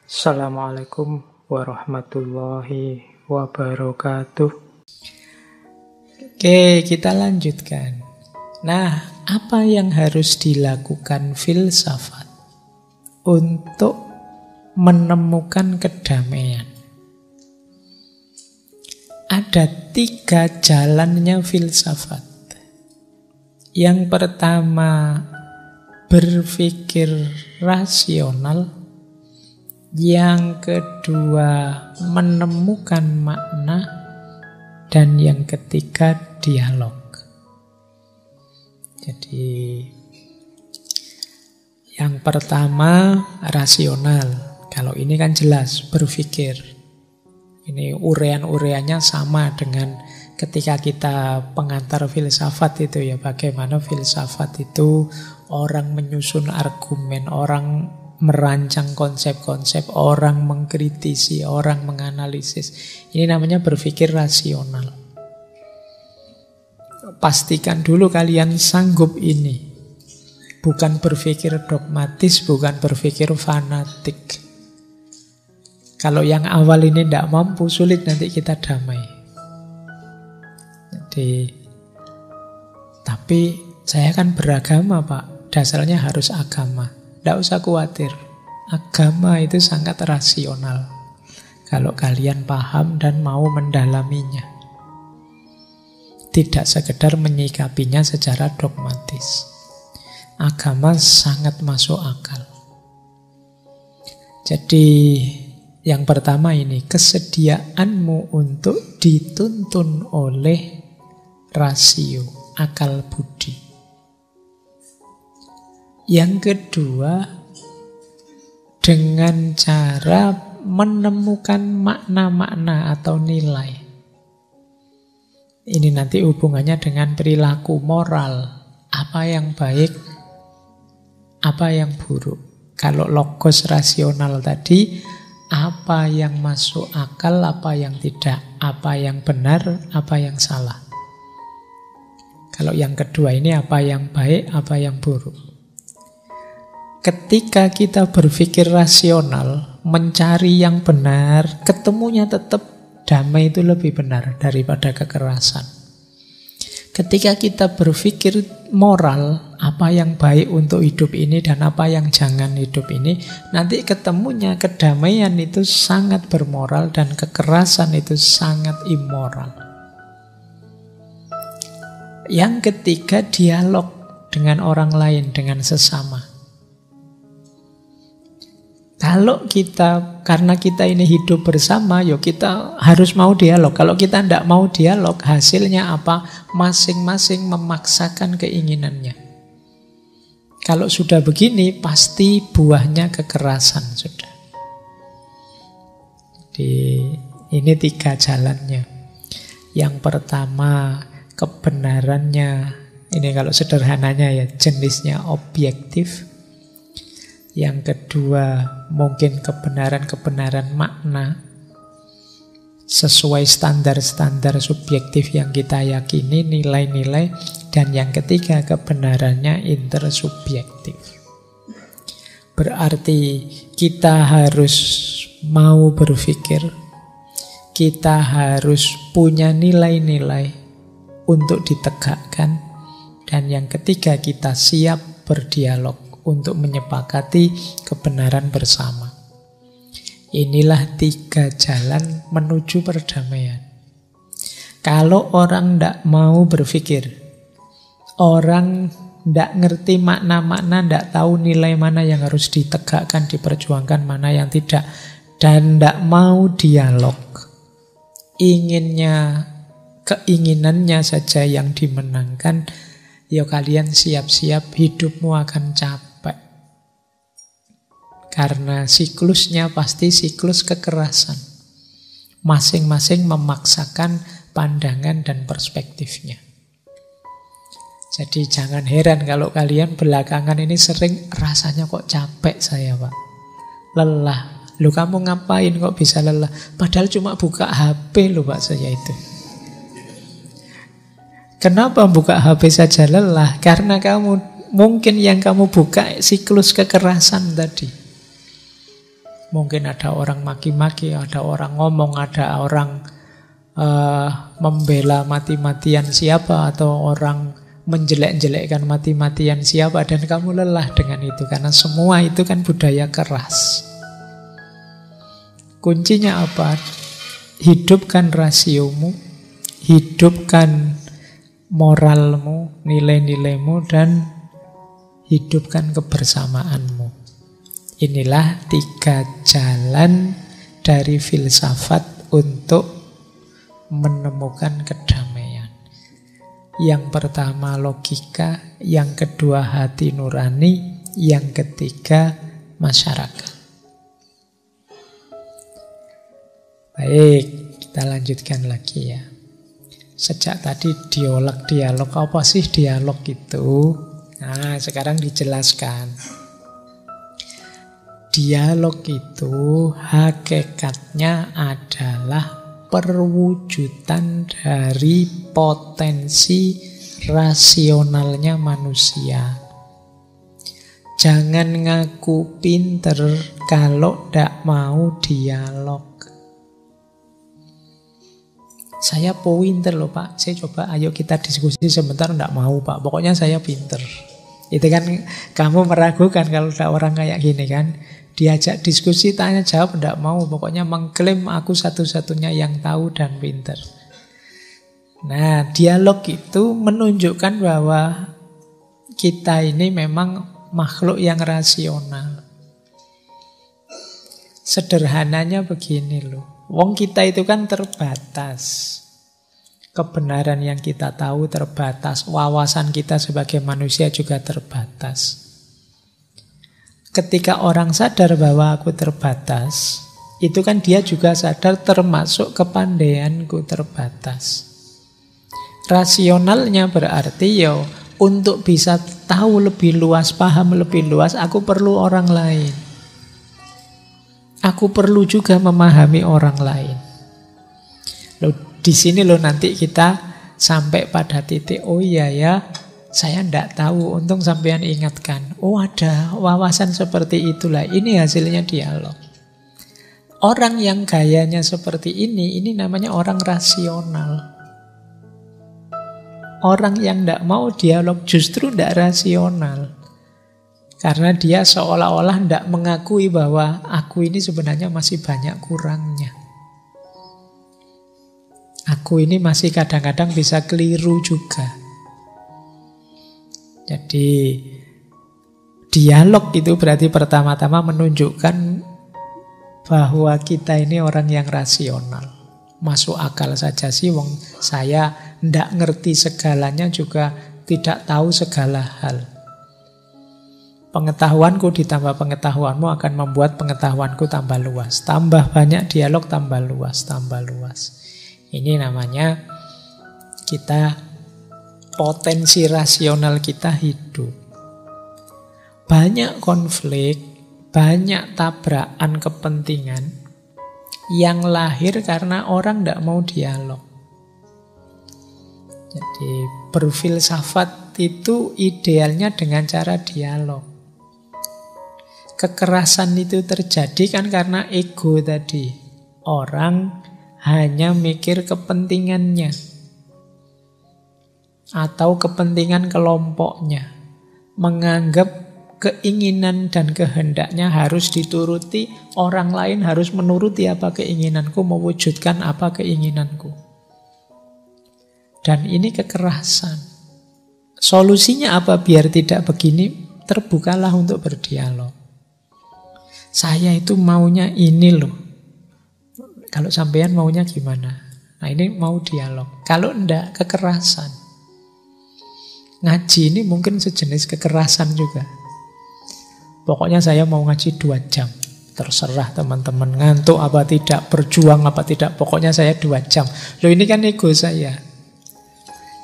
Assalamualaikum warahmatullahi wabarakatuh. Oke, kita lanjutkan. Nah, apa yang harus dilakukan filsafat untuk menemukan kedamaian? Ada 3 jalannya filsafat. Yang pertama, berpikir rasional. Yang kedua, menemukan makna. Dan yang ketiga, dialog. Jadi, yang pertama, rasional. Kalau ini kan jelas, berpikir. Ini urean-ureannya sama dengan ketika kita pengantar filsafat itu ya. Bagaimana filsafat itu orang menyusun argumen, orang merancang konsep-konsep, orang mengkritisi, orang menganalisis. Ini namanya berpikir rasional. Pastikan dulu kalian sanggup ini. Bukan berpikir dogmatis, bukan berpikir fanatik. Kalau yang awal ini tidak mampu, sulit nanti kita damai. Jadi, tapi saya kan beragama, Pak. Dasarnya harus agama. Tidak usah khawatir. Agama itu sangat rasional. Kalau kalian paham dan mau mendalaminya. Tidak sekedar menyikapinya secara dogmatis. Agama sangat masuk akal. Jadi, yang pertama ini, kesediaanmu untuk dituntun oleh rasio, akal budi. Yang kedua, dengan cara menemukan makna-makna atau nilai. Ini nanti hubungannya dengan perilaku moral. Apa yang baik, apa yang buruk. Kalau logos rasional tadi, apa yang masuk akal, apa yang tidak, apa yang benar, apa yang salah. Kalau yang kedua ini apa yang baik, apa yang buruk. Ketika kita berpikir rasional, mencari yang benar, ketemunya tetap damai itu lebih benar daripada kekerasan. Ketika kita berpikir moral, apa yang baik untuk hidup ini dan apa yang jangan hidup ini, nanti ketemunya kedamaian itu sangat bermoral dan kekerasan itu sangat immoral. Yang ketiga, dialog dengan orang lain, dengan sesama. Kalau kita, karena kita ini hidup bersama, ya kita harus mau dialog. Kalau kita tidak mau dialog, hasilnya apa? Masing-masing memaksakan keinginannya. Kalau sudah begini, pasti buahnya kekerasan sudah. Jadi, ini 3 jalannya. Yang pertama, kebenarannya, ini kalau sederhananya ya, jenisnya objektif. Yang kedua, mungkin kebenaran-kebenaran makna sesuai standar-standar subjektif yang kita yakini, nilai-nilai. Dan yang ketiga, kebenarannya intersubjektif. Berarti kita harus mau berpikir, kita harus punya nilai-nilai untuk ditegakkan. Dan yang ketiga, kita siap berdialog untuk menyepakati kebenaran bersama. Inilah 3 jalan menuju perdamaian. Kalau orang tidak mau berpikir, orang tidak ngerti makna-makna, tidak tahu nilai mana yang harus ditegakkan, diperjuangkan, mana yang tidak, dan tidak mau dialog, keinginannya saja yang dimenangkan, ya kalian siap-siap hidupmu akan capek. Karena siklusnya pasti siklus kekerasan. Masing-masing memaksakan pandangan dan perspektifnya. Jadi jangan heran kalau kalian belakangan ini sering rasanya kok capek saya, Pak. Lelah. Loh, kamu ngapain kok bisa lelah? Padahal cuma buka HP loh, Pak, saya itu. Kenapa buka HP saja lelah? Karena mungkin yang kamu buka siklus kekerasan tadi. Mungkin ada orang maki-maki, ada orang ngomong, ada orang membela mati-matian siapa, atau orang menjelek-jelekkan mati-matian siapa, dan kamu lelah dengan itu, karena semua itu kan budaya keras. Kuncinya apa? Hidupkan rasiomu, hidupkan moralmu, nilai-nilaimu, dan hidupkan kebersamaanmu. Inilah 3 jalan dari filsafat untuk menemukan kedamaian. Yang pertama logika, yang kedua hati nurani, yang ketiga masyarakat. Baik, kita lanjutkan lagi ya. Sejak tadi dialog, apa sih dialog itu? Nah, sekarang dijelaskan. Dialog itu hakikatnya adalah perwujudan dari potensi rasionalnya manusia. Jangan ngaku pinter kalau tidak mau dialog. Saya pinter loh Pak, saya coba ayo kita diskusi sebentar, tidak mau Pak, pokoknya saya pinter. Itu kan kamu meragukan kalau ada orang kayak gini kan. Diajak diskusi, tanya jawab, tidak mau. Pokoknya mengklaim aku satu-satunya yang tahu dan pinter. Nah, dialog itu menunjukkan bahwa kita ini memang makhluk yang rasional. Sederhananya begini loh. Wong kita itu kan terbatas. Kebenaran yang kita tahu terbatas. Wawasan kita sebagai manusia juga terbatas. Ketika orang sadar bahwa aku terbatas, itu kan dia juga sadar termasuk kepandaianku terbatas. Rasionalnya berarti ya untuk bisa tahu lebih luas, paham lebih luas, aku perlu orang lain. Aku perlu juga memahami orang lain. Loh, di sini loh nanti kita sampai pada titik, oh iya ya, saya tidak tahu, untung sampean ingatkan. Oh ada wawasan seperti itulah. Ini hasilnya dialog. Orang yang gayanya seperti ini namanya orang rasional. Orang yang tidak mau dialog justru tidak rasional. Karena dia seolah-olah tidak mengakui bahwa aku ini sebenarnya masih banyak kurangnya. Aku ini masih kadang-kadang bisa keliru juga. Jadi dialog itu berarti pertama-tama menunjukkan bahwa kita ini orang yang rasional. Masuk akal saja sih, wong saya ndak ngerti segalanya juga tidak tahu segala hal. Pengetahuanku ditambah pengetahuanmu akan membuat pengetahuanku tambah luas. Tambah banyak dialog, tambah luas, tambah luas. Ini namanya kita potensi rasional kita hidup. Banyak konflik, banyak tabrakan kepentingan yang lahir karena orang tidak mau dialog. Jadi berfilsafat itu idealnya dengan cara dialog. Kekerasan itu terjadi kan karena ego tadi. Orang hanya mikir kepentingannya atau kepentingan kelompoknya, menganggap keinginan dan kehendaknya harus dituruti, orang lain harus menuruti apa keinginanku, mewujudkan apa keinginanku. Dan ini kekerasan. Solusinya apa biar tidak begini? Terbukalah untuk berdialog. Saya itu maunya ini loh. Kalau sampean maunya gimana? Nah ini mau dialog. Kalau enggak, kekerasan. Ngaji ini mungkin sejenis kekerasan juga. Pokoknya saya mau ngaji 2 jam. Terserah teman-teman ngantuk apa tidak, berjuang apa tidak. Pokoknya saya 2 jam. Loh ini kan ego saya.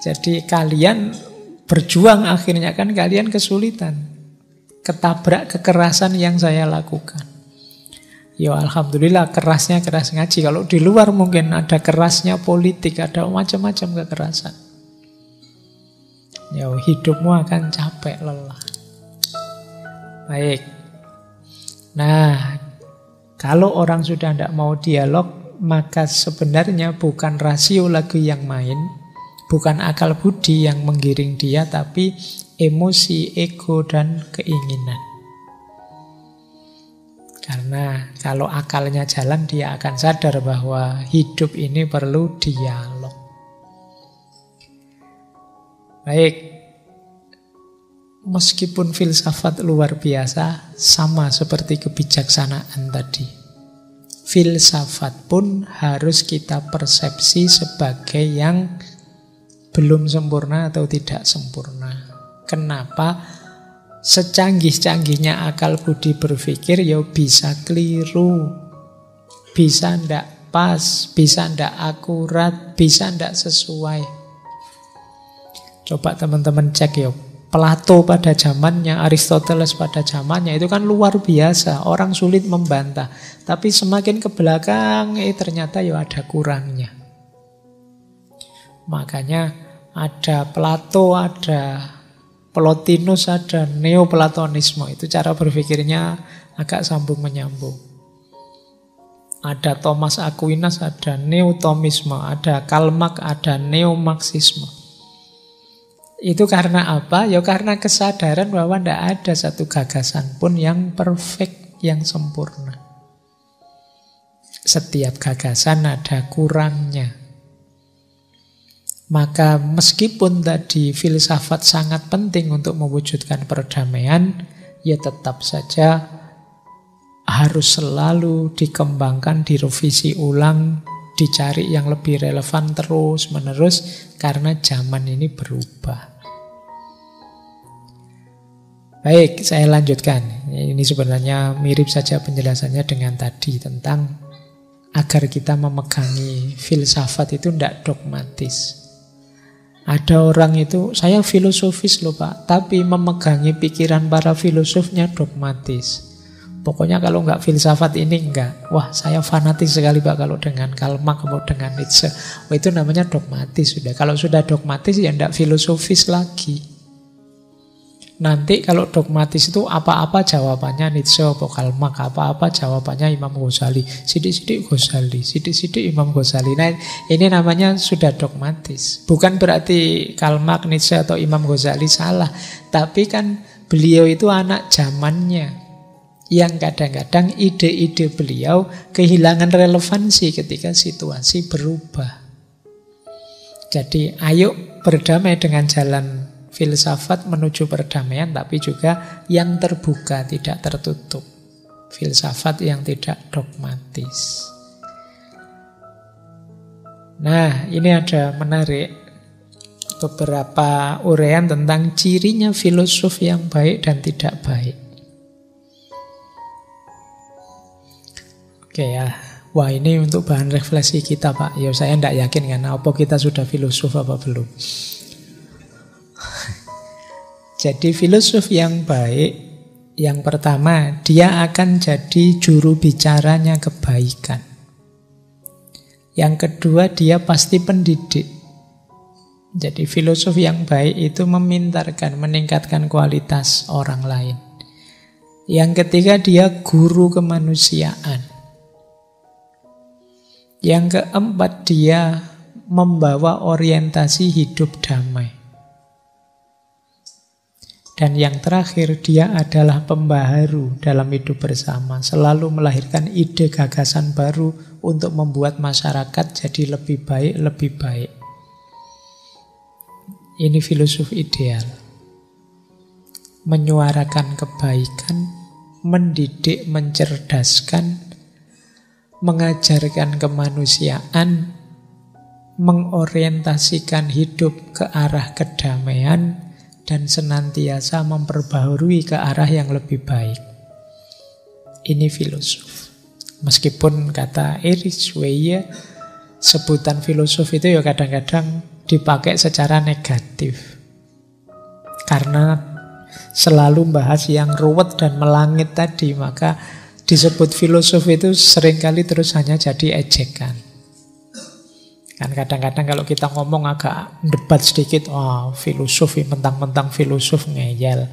Jadi kalian berjuang akhirnya kan kalian kesulitan. Ketabrak kekerasan yang saya lakukan. Ya alhamdulillah kerasnya keras ngaji. Kalau di luar mungkin ada kerasnya politik, ada macam-macam kekerasan. Ya hidupmu akan capek, lelah. Baik. Nah, Kalau orang sudah tidak mau dialog, maka sebenarnya bukan rasio lagi yang main, bukan akal budi yang menggiring dia, tapi emosi, ego, dan keinginan. Karena kalau akalnya jalan, dia akan sadar bahwa hidup ini perlu dialog. Baik, meskipun filsafat luar biasa, sama seperti kebijaksanaan tadi. Filsafat pun harus kita persepsi sebagai yang belum sempurna atau tidak sempurna. Kenapa? Secanggih-canggihnya akal budi berpikir, ya bisa keliru, bisa ndak pas, bisa ndak akurat, bisa ndak sesuai. Coba teman-teman cek ya, Plato pada zamannya, Aristoteles pada zamannya, itu kan luar biasa, orang sulit membantah. Tapi semakin ke belakang, ternyata ya ada kurangnya. Makanya ada Plato, ada Plotinus, ada Neoplatonisme. Itu cara berpikirnya agak sambung menyambung. Ada Thomas Aquinas, ada Neotomisme, ada Karl Marx, ada Neomarxisme. Itu karena apa? Ya karena kesadaran bahwa tidak ada satu gagasan pun yang perfect, yang sempurna. Setiap gagasan ada kurangnya. Maka meskipun tadi filsafat sangat penting untuk mewujudkan perdamaian, ya tetap saja harus selalu dikembangkan, direvisi ulang, dicari yang lebih relevan terus-menerus, karena zaman ini berubah. Baik, saya lanjutkan. Ini sebenarnya mirip saja penjelasannya dengan tadi tentang agar kita memegangi filsafat itu tidak dogmatis. Ada orang itu, saya filosofis loh Pak, tapi memegangi pikiran para filosofnya dogmatis. Pokoknya kalau nggak filsafat ini enggak. Wah, saya fanatik sekali Pak kalau dengan Karl Marx atau dengan Nietzsche. Wah, itu namanya dogmatis sudah. Kalau sudah dogmatis ya enggak filosofis lagi. Nanti kalau dogmatis itu apa-apa jawabannya Nietzsche atau Karl Marx, apa-apa jawabannya Imam Ghazali, sidik-sidik Ghazali, sidik-sidik Imam Ghazali. Nah, ini namanya sudah dogmatis. Bukan berarti Karl Marx, Nietzsche atau Imam Ghazali salah, tapi kan beliau itu anak zamannya, yang kadang-kadang ide-ide beliau kehilangan relevansi ketika situasi berubah. Jadi ayo berdamai dengan jalan filsafat menuju perdamaian, tapi juga yang terbuka, tidak tertutup. Filsafat yang tidak dogmatis. Nah, ini ada menarik beberapa uraian tentang cirinya filosof yang baik dan tidak baik. Oke ya, wah ini untuk bahan refleksi kita Pak. Ya saya tidak yakin kan, apa kita sudah filosof apa belum. Jadi filosof yang baik, yang pertama, dia akan jadi juru bicaranya kebaikan. Yang kedua, dia pasti pendidik. Jadi filosof yang baik itu memintarkan, meningkatkan kualitas orang lain. Yang ketiga, dia guru kemanusiaan. Yang keempat, dia membawa orientasi hidup damai. Dan yang terakhir, dia adalah pembaharu dalam hidup bersama. Selalu melahirkan ide gagasan baru untuk membuat masyarakat jadi lebih baik, lebih baik. Ini filosof ideal. Menyuarakan kebaikan, mendidik, mencerdaskan, mengajarkan kemanusiaan, mengorientasikan hidup ke arah kedamaian, dan senantiasa memperbaharui ke arah yang lebih baik. Ini filosof. Meskipun kata Erich Weyer, sebutan filosof itu ya kadang-kadang dipakai secara negatif. Karena selalu bahas yang ruwet dan melangit tadi, maka disebut filosof itu seringkali terus hanya jadi ejekan. Kan kadang-kadang kalau kita ngomong agak debat sedikit, filosofi, mentang-mentang filosof ngeyel.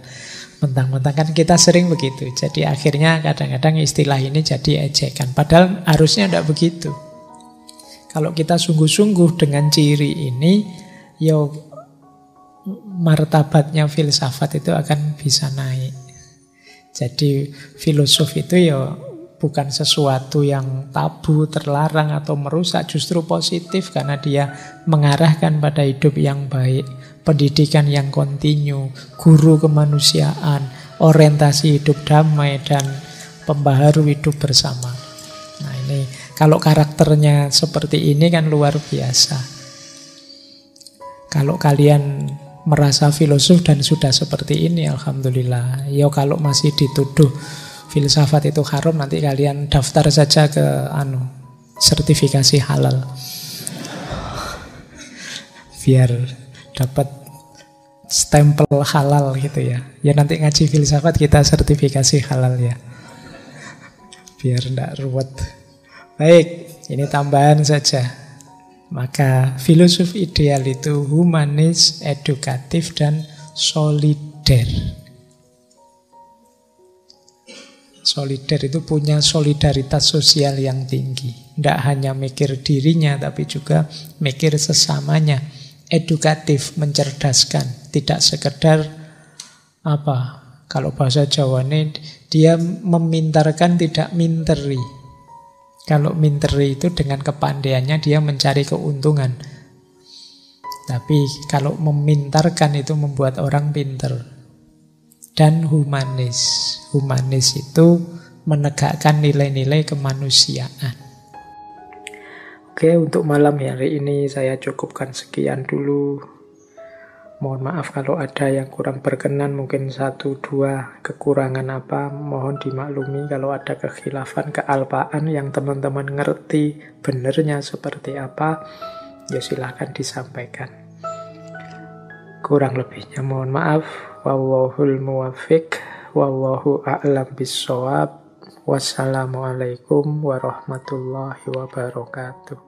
Mentang-mentang kan kita sering begitu. Jadi akhirnya kadang-kadang istilah ini jadi ejekan. Padahal harusnya tidak begitu. Kalau kita sungguh-sungguh dengan ciri ini, ya martabatnya filsafat itu akan bisa naik. Jadi filosof itu ya bukan sesuatu yang tabu, terlarang atau merusak, justru positif karena dia mengarahkan pada hidup yang baik, pendidikan yang kontinu, guru kemanusiaan, orientasi hidup damai, dan pembaharu hidup bersama. Nah ini, kalau karakternya seperti ini kan luar biasa. Kalau kalian merasa filosof dan sudah seperti ini, alhamdulillah. Ya kalau masih dituduh filsafat itu haram, nanti kalian daftar saja ke sertifikasi halal. Biar dapat stempel halal gitu ya. Ya nanti ngaji filsafat kita sertifikasi halal ya. Biar tidak ruwet. Baik, ini tambahan saja. Maka filosof ideal itu humanis, edukatif, dan solider. Solider itu punya solidaritas sosial yang tinggi. Tidak hanya mikir dirinya, tapi juga mikir sesamanya. Edukatif, mencerdaskan. Tidak sekedar kalau bahasa Jawa ini, dia memintarkan, tidak minteri. Kalau minteri itu dengan kepandaiannya dia mencari keuntungan. Tapi kalau memintarkan itu membuat orang pinter. Dan humanis. Humanis itu menegakkan nilai-nilai kemanusiaan. Oke, untuk malam hari ini saya cukupkan sekian dulu. Mohon maaf kalau ada yang kurang berkenan, mungkin 1-2 kekurangan apa, mohon dimaklumi. Kalau ada kekhilafan, kealpaan yang teman-teman ngerti benernya seperti apa, ya silahkan disampaikan. Kurang lebihnya mohon maaf. Wallahul muwaffiq, wallahu a'lam bissawab. Wassalamualaikum warahmatullahi wabarakatuh.